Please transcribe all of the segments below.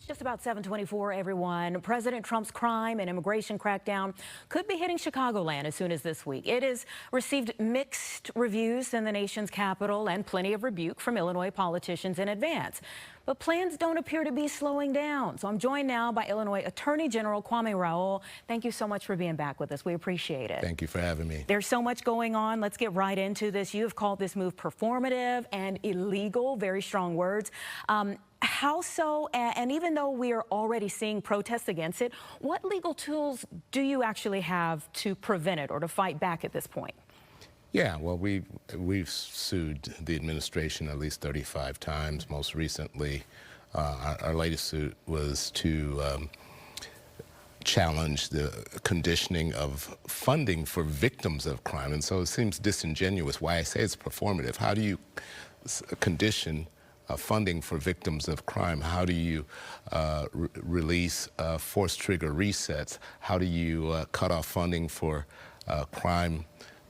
Just about 7:24, everyone. President Trump's crime and immigration crackdown could be hitting Chicagoland as soon as this week. It has received mixed reviews in the nation's capital and plenty of rebuke from Illinois politicians in advance. But plans don't appear to be slowing down. So I'm joined now by Illinois Attorney General Kwame Raoul. Thank you so much for being back with us. We appreciate it. Thank you for having me. There's so much going on. Let's get right into this. You have called this move performative and illegal. Very strong words. How so? And even though we are already seeing protests against it, what legal tools do you actually have to prevent it or to fight back at this point? Yeah, well, we've sued the administration at least 35 times. Most recently, our latest suit was to challenge the conditioning of funding for victims of crime. And so it seems disingenuous why I say it's performative. How do you condition funding for victims of crime? How do you release forced trigger resets? How do you cut off funding for crime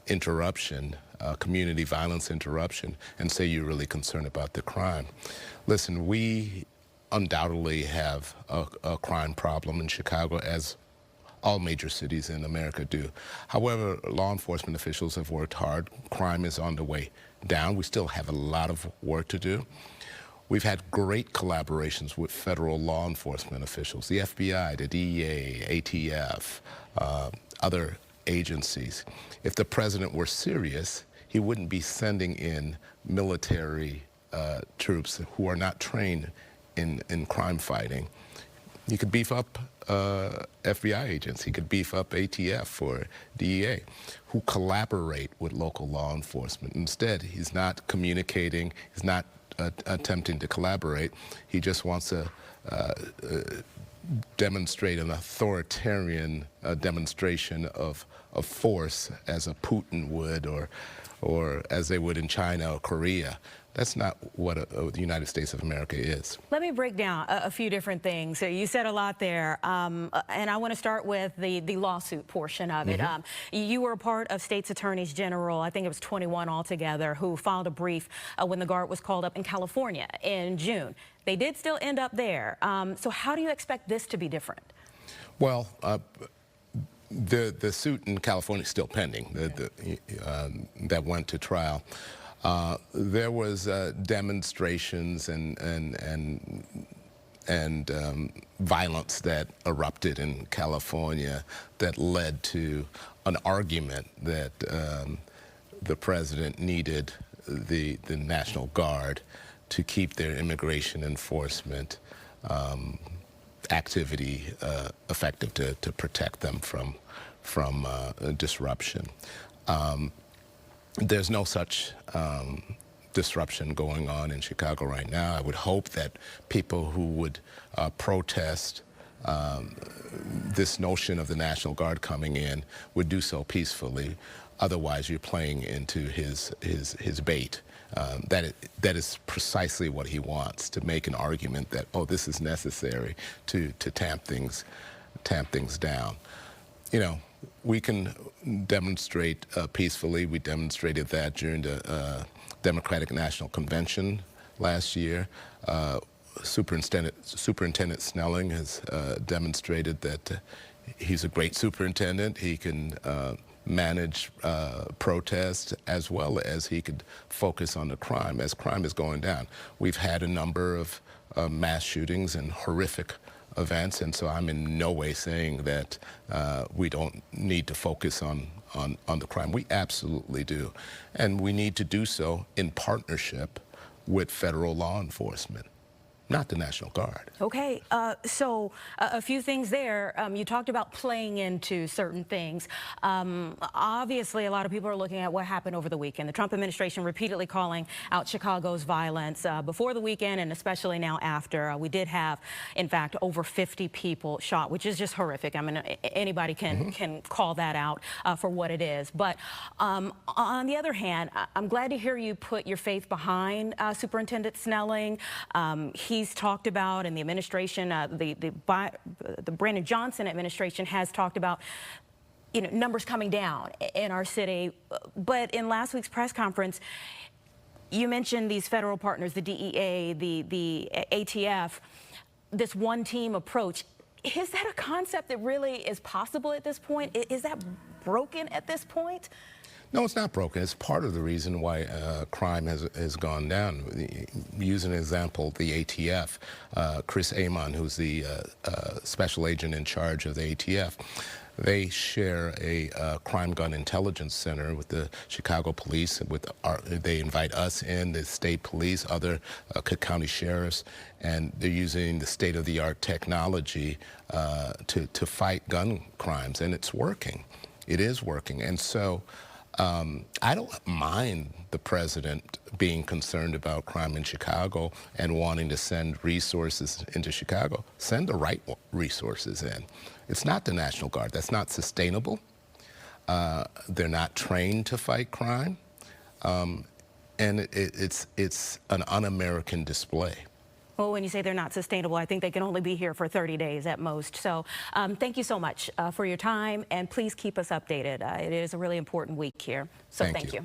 interruption, community violence interruption, and say you're really concerned about the crime? Listen, we undoubtedly have a crime problem in Chicago, as all major cities in America do. However, law enforcement officials have worked hard. Crime is on the way down. We still have a lot of work to do. We've had great collaborations with federal law enforcement officials, the FBI, the DEA, ATF, other agencies. If the president were serious, he wouldn't be sending in military troops who are not trained in crime fighting. He could beef up FBI agents. He could beef up ATF or DEA, who collaborate with local law enforcement. Instead, he's not communicating. He's not attempting to collaborate. He just wants to demonstrate an authoritarian demonstration of force, as a Putin would, or as they would in China or Korea. That's not what the United States of America is. Let me break down a few different things. So you said a lot there, and I want to start with the lawsuit portion of it. You were a part of state's attorneys general, I think it was 21 altogether, who filed a brief when the guard was called up in California in June. They did still end up there. So how do you expect this to be different? Well, the suit in California is still pending, that went to trial. There was demonstrations and violence that erupted in California that led to an argument that the president needed the National Guard to keep their immigration enforcement activity effective, to protect them from disruption. There's no such disruption going on in Chicago right now. I would hope that people who would protest this notion of the National Guard coming in would do so peacefully. Otherwise, you're playing into his bait. That is precisely what he wants, to make an argument that, oh, this is necessary to tamp things down. You know, we can demonstrate peacefully. We demonstrated that during the Democratic National Convention last year. Superintendent Snelling has demonstrated that he's a great superintendent. He can manage protests, as well as he could focus on the crime, as crime is going down. We've had a number of mass shootings and horrific events, and so I'm in no way saying that we don't need to focus on the crime. We absolutely do, and we need to do so in partnership with federal law enforcement, not the National Guard. Okay, so a few things there. You talked about playing into certain things. Obviously, a lot of people are looking at what happened over the weekend. The Trump administration repeatedly calling out Chicago's violence before the weekend, and especially now after. We did have, in fact, over 50 people shot, which is just horrific. I mean, anybody can call that out for what it is. But on the other hand, I'm glad to hear you put your faith behind Superintendent Snelling. He's talked about, and the administration, the Brandon Johnson administration has talked about, you know, numbers coming down in our city. But in last week's press conference, you mentioned these federal partners, the DEA, the ATF. this one team approach. Is that a concept that really is possible at this point? Is that broken at this point? No, it's not broken. It's part of the reason why crime has gone down. Use an example, the ATF. Chris Amon, who's the special agent in charge of the ATF, they share a crime gun intelligence center with the Chicago police. They invite us in, the state police, other Cook County sheriffs, and they're using the state-of-the-art technology to fight gun crimes, and it's working. It is working. And so I don't mind the president being concerned about crime in Chicago and wanting to send resources into Chicago. Send the right resources in. It's not the National Guard. That's not sustainable. They're not trained to fight crime. And it's an un-American display. Well, when you say they're not sustainable, I think they can only be here for 30 days at most. So thank you so much for your time, and please keep us updated. It is a really important week here. So thank you.